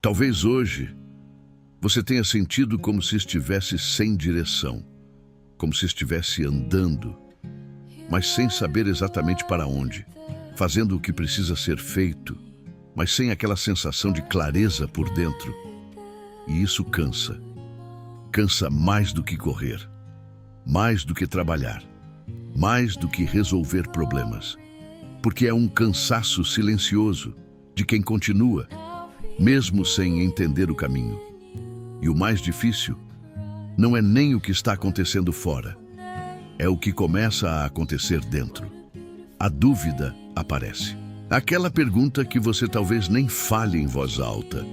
Talvez hoje você tenha sentido como se estivesse sem direção, como se estivesse andando, mas sem saber exatamente para onde, fazendo o que precisa ser feito, mas sem aquela sensação de clareza por dentro. E isso cansa. Cansa mais do que correr, mais do que trabalhar, mais do que resolver problemas, porque é um cansaço silencioso de quem continua, mesmo sem entender o caminho. E o mais difícil não é nem o que está acontecendo fora, é o que começa a acontecer dentro. A dúvida aparece. Aquela pergunta que você talvez nem fale em voz alta,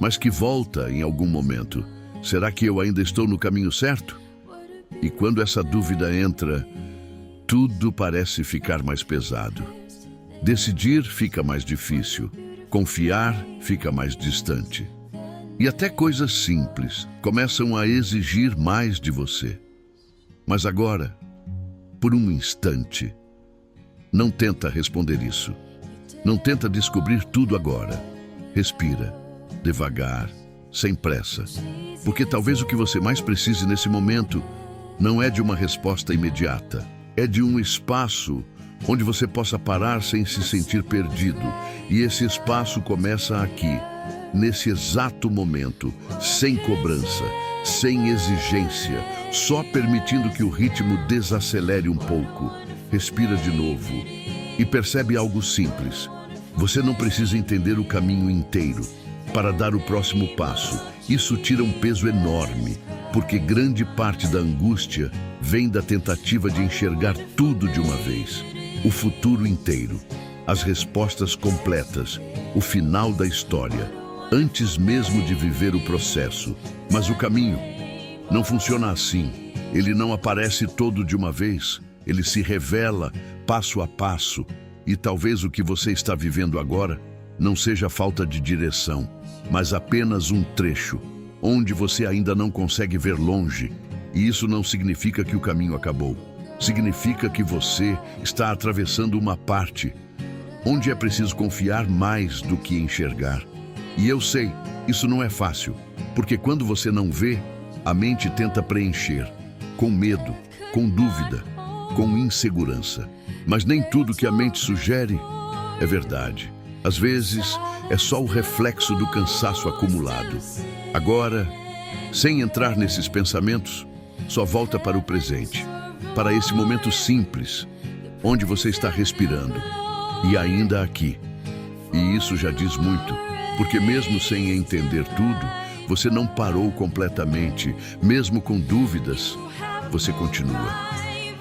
mas que volta em algum momento. Será que eu ainda estou no caminho certo? E quando essa dúvida entra, tudo parece ficar mais pesado. Decidir fica mais difícil. Confiar fica mais distante. E até coisas simples começam a exigir mais de você. Mas agora, por um instante, não tenta responder isso. Não tenta descobrir tudo agora. Respira, devagar, sem pressa. Porque talvez o que você mais precise nesse momento não é de uma resposta imediata. É de um espaço onde você possa parar sem se sentir perdido. E esse espaço começa aqui, nesse exato momento, sem cobrança, sem exigência, só permitindo que o ritmo desacelere um pouco. Respira de novo e percebe algo simples. Você não precisa entender o caminho inteiro para dar o próximo passo. Isso tira um peso enorme, porque grande parte da angústia vem da tentativa de enxergar tudo de uma vez. O futuro inteiro, as respostas completas, o final da história, antes mesmo de viver o processo. Mas o caminho não funciona assim. Ele não aparece todo de uma vez. Ele se revela passo a passo. E talvez o que você está vivendo agora não seja falta de direção, mas apenas um trecho, onde você ainda não consegue ver longe. E isso não significa que o caminho acabou. Significa que você está atravessando uma parte onde é preciso confiar mais do que enxergar. E eu sei, isso não é fácil, porque quando você não vê, a mente tenta preencher, com medo, com dúvida, com insegurança. Mas nem tudo que a mente sugere é verdade. Às vezes, é só o reflexo do cansaço acumulado. Agora, sem entrar nesses pensamentos, só volta para o presente, para esse momento simples, onde você está respirando, e ainda aqui. E isso já diz muito, porque mesmo sem entender tudo, você não parou completamente, mesmo com dúvidas, você continua.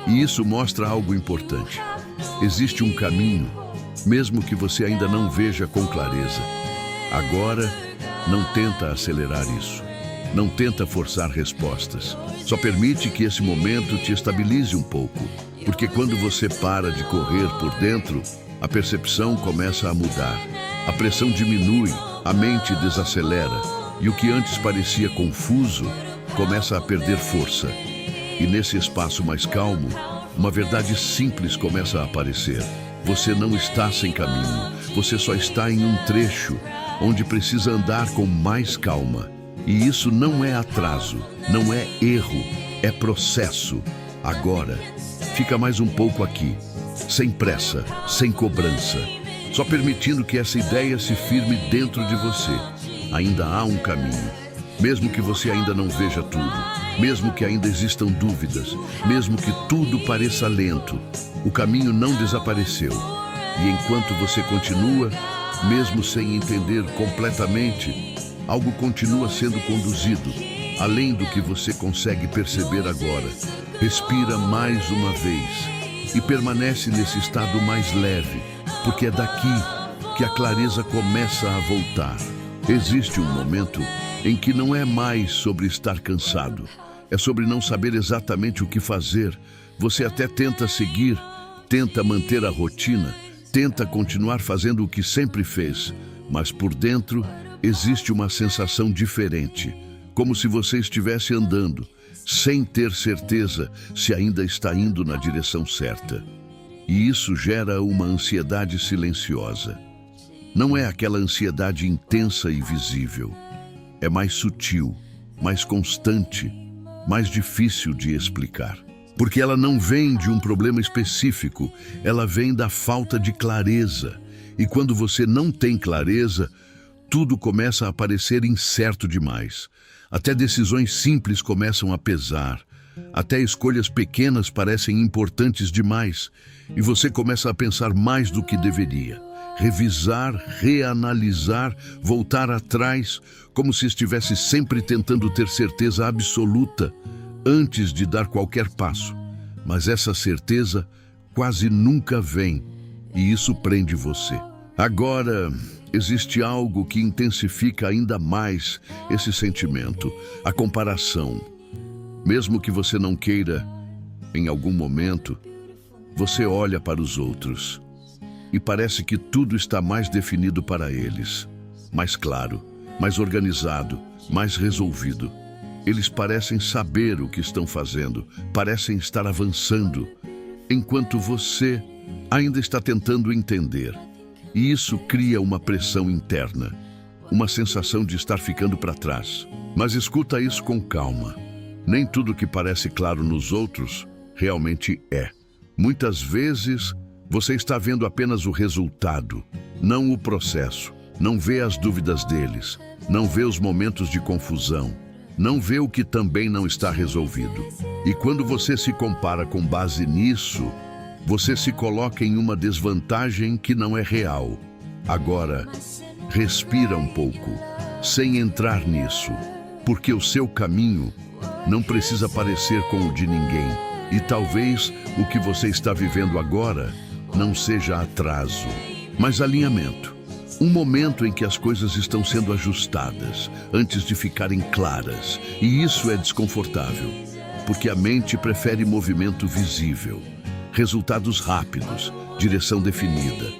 E isso mostra algo importante. Existe um caminho, mesmo que você ainda não veja com clareza. Agora, não tenta acelerar isso. Não tenta forçar respostas. Só permite que esse momento te estabilize um pouco. Porque quando você para de correr por dentro, a percepção começa a mudar. A pressão diminui, a mente desacelera. E o que antes parecia confuso, começa a perder força. E nesse espaço mais calmo, uma verdade simples começa a aparecer. Você não está sem caminho. Você só está em um trecho, onde precisa andar com mais calma. E isso não é atraso, não é erro, é processo. Agora, fica mais um pouco aqui, sem pressa, sem cobrança, só permitindo que essa ideia se firme dentro de você. Ainda há um caminho, mesmo que você ainda não veja tudo, mesmo que ainda existam dúvidas, mesmo que tudo pareça lento, o caminho não desapareceu. E enquanto você continua, mesmo sem entender completamente, algo continua sendo conduzido, além do que você consegue perceber agora. Respira mais uma vez e permanece nesse estado mais leve, porque é daqui que a clareza começa a voltar. Existe um momento em que não é mais sobre estar cansado, é sobre não saber exatamente o que fazer. Você até tenta seguir, tenta manter a rotina, tenta continuar fazendo o que sempre fez, mas por dentro existe uma sensação diferente, como se você estivesse andando, sem ter certeza se ainda está indo na direção certa. E isso gera uma ansiedade silenciosa. Não é aquela ansiedade intensa e visível. É mais sutil, mais constante, mais difícil de explicar. Porque ela não vem de um problema específico, ela vem da falta de clareza. E quando você não tem clareza, tudo começa a parecer incerto demais. Até decisões simples começam a pesar. Até escolhas pequenas parecem importantes demais. E você começa a pensar mais do que deveria. Revisar, reanalisar, voltar atrás, como se estivesse sempre tentando ter certeza absoluta antes de dar qualquer passo. Mas essa certeza quase nunca vem, e isso prende você. Agora, existe algo que intensifica ainda mais esse sentimento, a comparação. Mesmo que você não queira, em algum momento, você olha para os outros e parece que tudo está mais definido para eles, mais claro, mais organizado, mais resolvido. Eles parecem saber o que estão fazendo, parecem estar avançando, enquanto você ainda está tentando entender. E isso cria uma pressão interna, uma sensação de estar ficando para trás. Mas escuta isso com calma. Nem tudo que parece claro nos outros realmente é. Muitas vezes você está vendo apenas o resultado, não o processo. Não vê as dúvidas deles, não vê os momentos de confusão, não vê o que também não está resolvido. E quando você se compara com base nisso, você se coloca em uma desvantagem que não é real. Agora, respira um pouco, sem entrar nisso, porque o seu caminho não precisa parecer com o de ninguém. E talvez o que você está vivendo agora não seja atraso, mas alinhamento. Um momento em que as coisas estão sendo ajustadas, antes de ficarem claras. E isso é desconfortável, porque a mente prefere movimento visível, resultados rápidos, direção definida.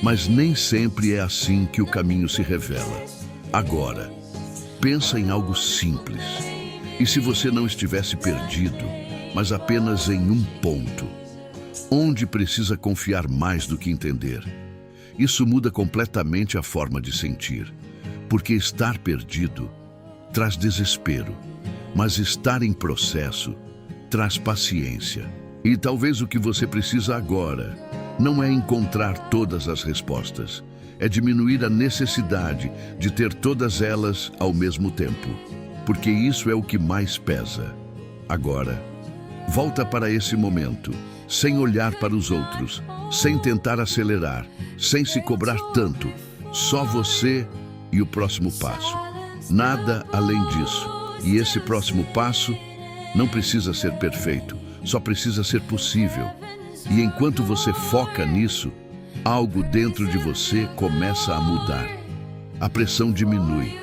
Mas nem sempre é assim que o caminho se revela. Agora, pensa em algo simples. E se você não estivesse perdido, mas apenas em um ponto, onde precisa confiar mais do que entender? Isso muda completamente a forma de sentir, porque estar perdido traz desespero, mas estar em processo traz paciência. E talvez o que você precisa agora não é encontrar todas as respostas, é diminuir a necessidade de ter todas elas ao mesmo tempo, porque isso é o que mais pesa. Agora, volta para esse momento, sem olhar para os outros, sem tentar acelerar, sem se cobrar tanto. Só você e o próximo passo. Nada além disso. E esse próximo passo não precisa ser perfeito, só precisa ser possível. E enquanto você foca nisso, algo dentro de você começa a mudar. A pressão diminui,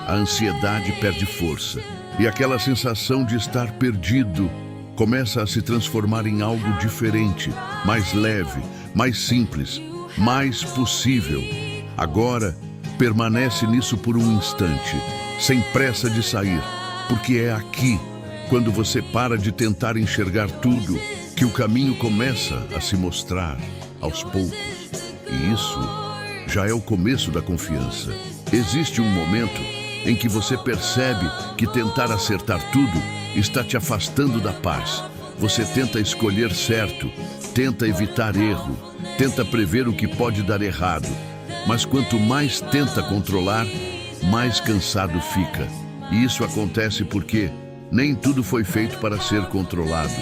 a ansiedade perde força, e aquela sensação de estar perdido começa a se transformar em algo diferente, mais leve, mais simples, mais possível. Agora, permanece nisso por um instante, sem pressa de sair, porque é aqui, quando você para de tentar enxergar tudo, que o caminho começa a se mostrar aos poucos. E isso já é o começo da confiança. Existe um momento em que você percebe que tentar acertar tudo está te afastando da paz. Você tenta escolher certo, tenta evitar erro, tenta prever o que pode dar errado. Mas quanto mais tenta controlar, mais cansado fica. E isso acontece porque nem tudo foi feito para ser controlado.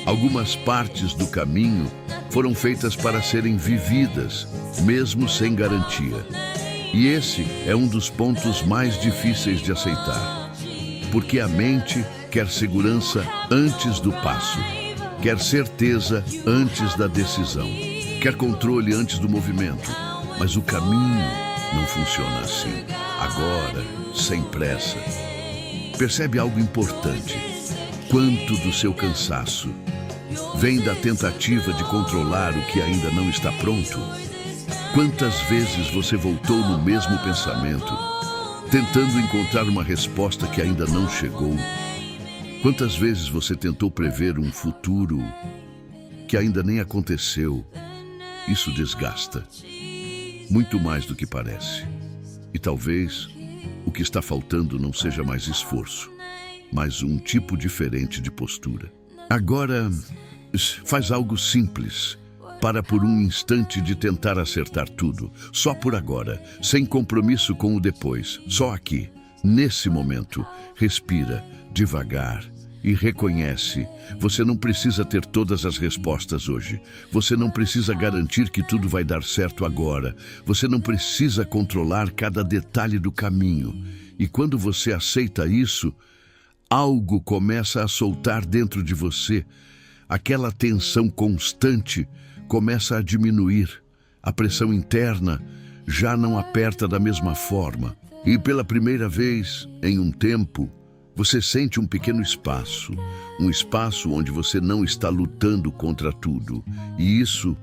Algumas partes do caminho foram feitas para serem vividas, mesmo sem garantia. E esse é um dos pontos mais difíceis de aceitar. Porque a mente quer segurança antes do passo, quer certeza antes da decisão, quer controle antes do movimento. Mas o caminho não funciona assim. Agora, sem pressa. Percebe algo importante? Quanto do seu cansaço vem da tentativa de controlar o que ainda não está pronto? Quantas vezes você voltou no mesmo pensamento, tentando encontrar uma resposta que ainda não chegou? Quantas vezes você tentou prever um futuro que ainda nem aconteceu? Isso desgasta. muito mais do que parece. E talvez o que está faltando não seja mais esforço, mas um tipo diferente de postura. Agora, faz algo simples. Para por um instante de tentar acertar tudo, só por agora, sem compromisso com o depois, só aqui, nesse momento. Respira devagar e reconhece. Você não precisa ter todas as respostas hoje. Você não precisa garantir que tudo vai dar certo agora. Você não precisa controlar cada detalhe do caminho. E quando você aceita isso, algo começa a soltar dentro de você. Aquela tensão constante começa a diminuir. A pressão interna já não aperta da mesma forma. E pela primeira vez em um tempo, você sente um pequeno espaço. Um espaço onde você não está lutando contra tudo. E isso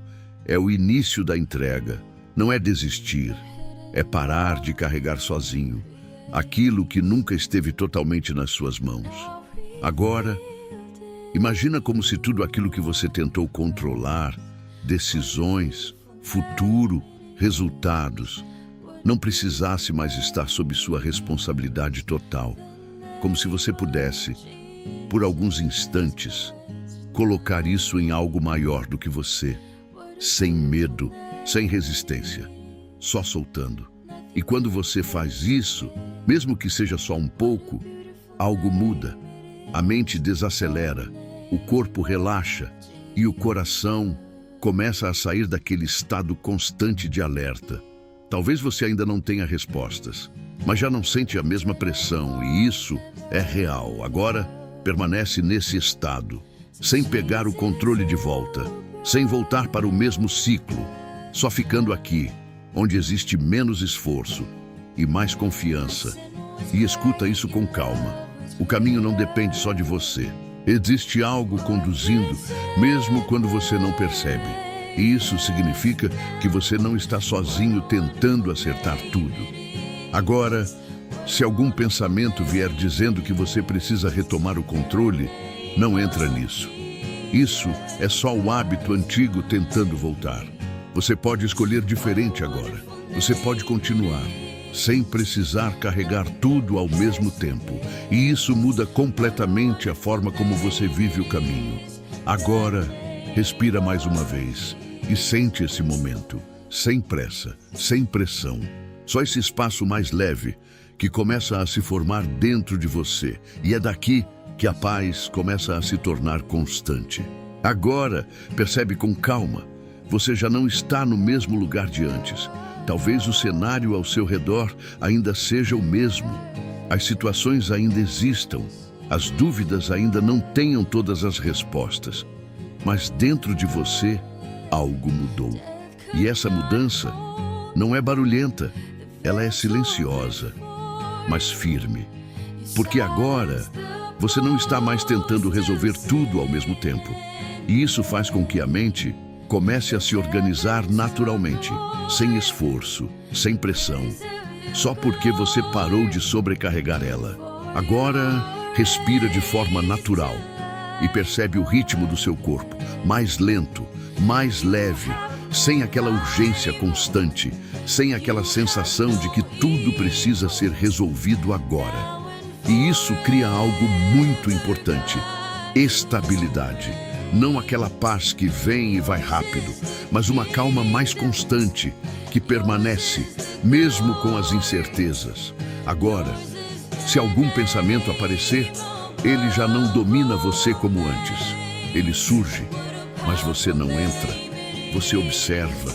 é o início da entrega. Não é desistir. É parar de carregar sozinho aquilo que nunca esteve totalmente nas suas mãos. Agora, imagina como se tudo aquilo que você tentou controlar, decisões, futuro, resultados, não precisasse mais estar sob sua responsabilidade total. Como se você pudesse, por alguns instantes, colocar isso em algo maior do que você, sem medo, sem resistência, só soltando. E quando você faz isso, mesmo que seja só um pouco, algo muda. A mente desacelera, o corpo relaxa e o coração começa a sair daquele estado constante de alerta. Talvez você ainda não tenha respostas, mas já não sente a mesma pressão, e isso é real. Agora, permanece nesse estado, sem pegar o controle de volta, sem voltar para o mesmo ciclo, só ficando aqui, onde existe menos esforço e mais confiança. E escuta isso com calma. O caminho não depende só de você. Existe algo conduzindo, mesmo quando você não percebe. E isso significa que você não está sozinho tentando acertar tudo. Agora, se algum pensamento vier dizendo que você precisa retomar o controle, não entra nisso. Isso é só o hábito antigo tentando voltar. Você pode escolher diferente agora. Você pode continuar, sem precisar carregar tudo ao mesmo tempo. E isso muda completamente a forma como você vive o caminho. Agora, respira mais uma vez e sente esse momento, sem pressa, sem pressão. Só esse espaço mais leve que começa a se formar dentro de você. E é daqui que a paz começa a se tornar constante. Agora, percebe com calma. Você já não está no mesmo lugar de antes. Talvez o cenário ao seu redor ainda seja o mesmo. As situações ainda existam. As dúvidas ainda não tenham todas as respostas. Mas dentro de você, algo mudou. E essa mudança não é barulhenta. Ela é silenciosa, mas firme. Porque agora, você não está mais tentando resolver tudo ao mesmo tempo. E isso faz com que a mente comece a se organizar naturalmente, sem esforço, sem pressão, só porque você parou de sobrecarregar ela. Agora, respira de forma natural e percebe o ritmo do seu corpo, mais lento, mais leve, sem aquela urgência constante, sem aquela sensação de que tudo precisa ser resolvido agora. E isso cria algo muito importante: estabilidade. Não aquela paz que vem e vai rápido, mas uma calma mais constante, que permanece, mesmo com as incertezas. Agora, se algum pensamento aparecer, ele já não domina você como antes. Ele surge, mas você não entra. Você observa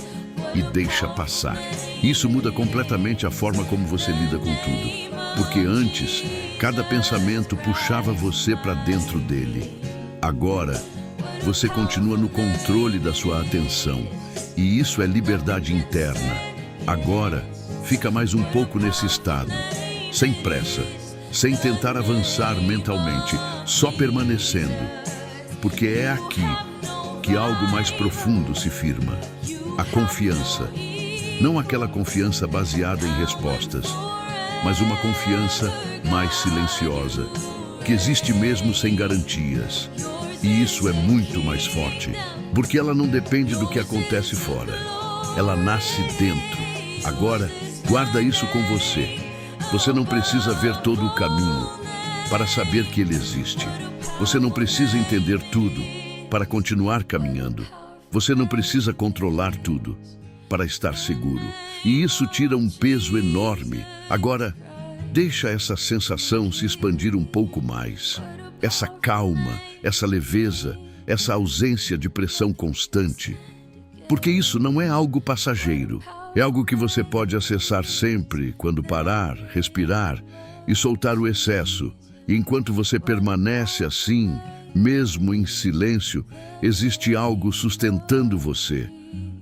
e deixa passar. Isso muda completamente a forma como você lida com tudo. Porque antes, cada pensamento puxava você para dentro dele. Agora, você continua no controle da sua atenção, e isso é liberdade interna. Agora, fica mais um pouco nesse estado, sem pressa, sem tentar avançar mentalmente, só permanecendo. Porque é aqui que algo mais profundo se firma. A confiança. Não aquela confiança baseada em respostas, mas uma confiança mais silenciosa, que existe mesmo sem garantias. E isso é muito mais forte, porque ela não depende do que acontece fora. Ela nasce dentro, Agora, guarda isso com você. Você não precisa ver todo o caminho para saber que ele existe. Você não precisa entender tudo para continuar caminhando. Você não precisa controlar tudo para estar seguro. E isso tira um peso enorme. Agora, deixa essa sensação se expandir um pouco mais. Essa calma, essa leveza, essa ausência de pressão constante. Porque isso não é algo passageiro. É algo que você pode acessar sempre quando parar, respirar e soltar o excesso. E enquanto você permanece assim, mesmo em silêncio, existe algo sustentando você.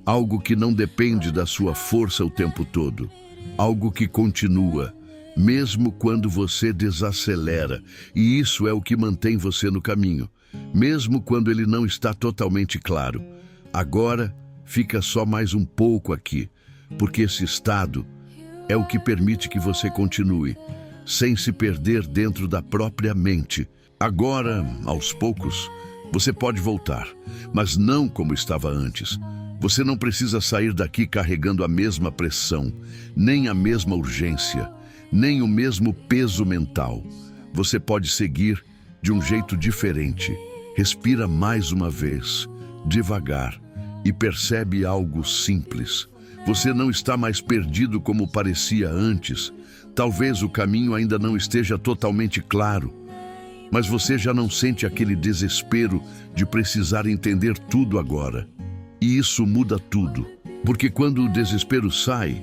Algo que não depende da sua força o tempo todo. Algo que continua, mesmo quando você desacelera. E isso é o que mantém você no caminho, mesmo quando ele não está totalmente claro. Agora, fica só mais um pouco aqui, porque esse estado é o que permite que você continue, sem se perder dentro da própria mente. Agora, aos poucos, você pode voltar, mas não como estava antes. Você não precisa sair daqui carregando a mesma pressão, nem a mesma urgência, nem o mesmo peso mental. Você pode seguir de um jeito diferente. Respira mais uma vez, devagar, e percebe algo simples. Você não está mais perdido como parecia antes. Talvez o caminho ainda não esteja totalmente claro, mas você já não sente aquele desespero de precisar entender tudo agora. E isso muda tudo, porque quando o desespero sai,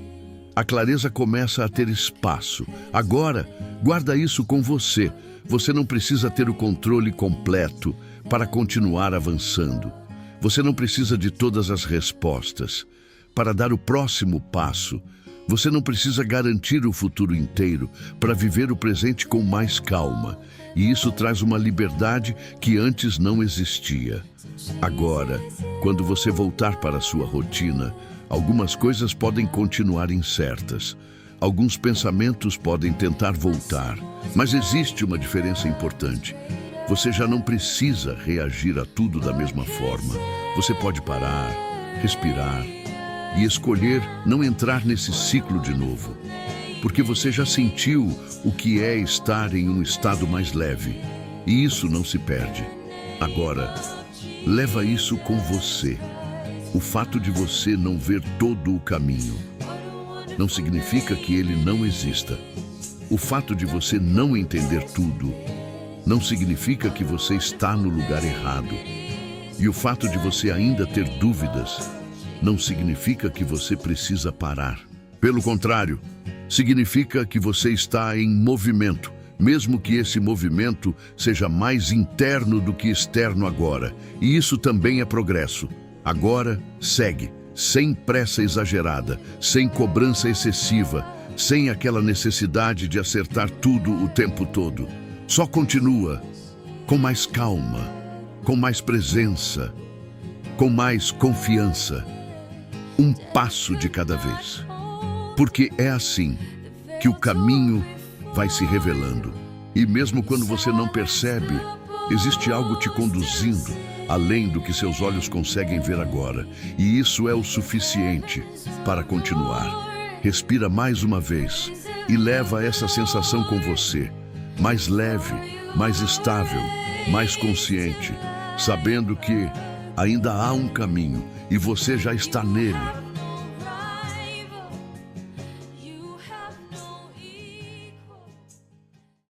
a clareza começa a ter espaço. Agora, guarda isso com você. Você não precisa ter o controle completo para continuar avançando. Você não precisa de todas as respostas para dar o próximo passo. Você não precisa garantir o futuro inteiro para viver o presente com mais calma. E isso traz uma liberdade que antes não existia. Agora, quando você voltar para a sua rotina, algumas coisas podem continuar incertas. Alguns pensamentos podem tentar voltar. Mas existe uma diferença importante. Você já não precisa reagir a tudo da mesma forma. Você pode parar, respirar e escolher não entrar nesse ciclo de novo. Porque você já sentiu o que é estar em um estado mais leve. E isso não se perde. Agora, leva isso com você. O fato de você não ver todo o caminho não significa que ele não exista. O fato de você não entender tudo não significa que você está no lugar errado. E o fato de você ainda ter dúvidas não significa que você precisa parar. Pelo contrário, significa que você está em movimento, mesmo que esse movimento seja mais interno do que externo agora. E isso também é progresso. Agora, segue, sem pressa exagerada, sem cobrança excessiva, sem aquela necessidade de acertar tudo o tempo todo. Só continua, com mais calma, com mais presença, com mais confiança, um passo de cada vez. Porque é assim que o caminho vai se revelando. E mesmo quando você não percebe, existe algo te conduzindo além do que seus olhos conseguem ver agora. E isso é o suficiente para continuar. Respira mais uma vez e leva essa sensação com você. Mais leve, mais estável, mais consciente, sabendo que ainda há um caminho e você já está nele.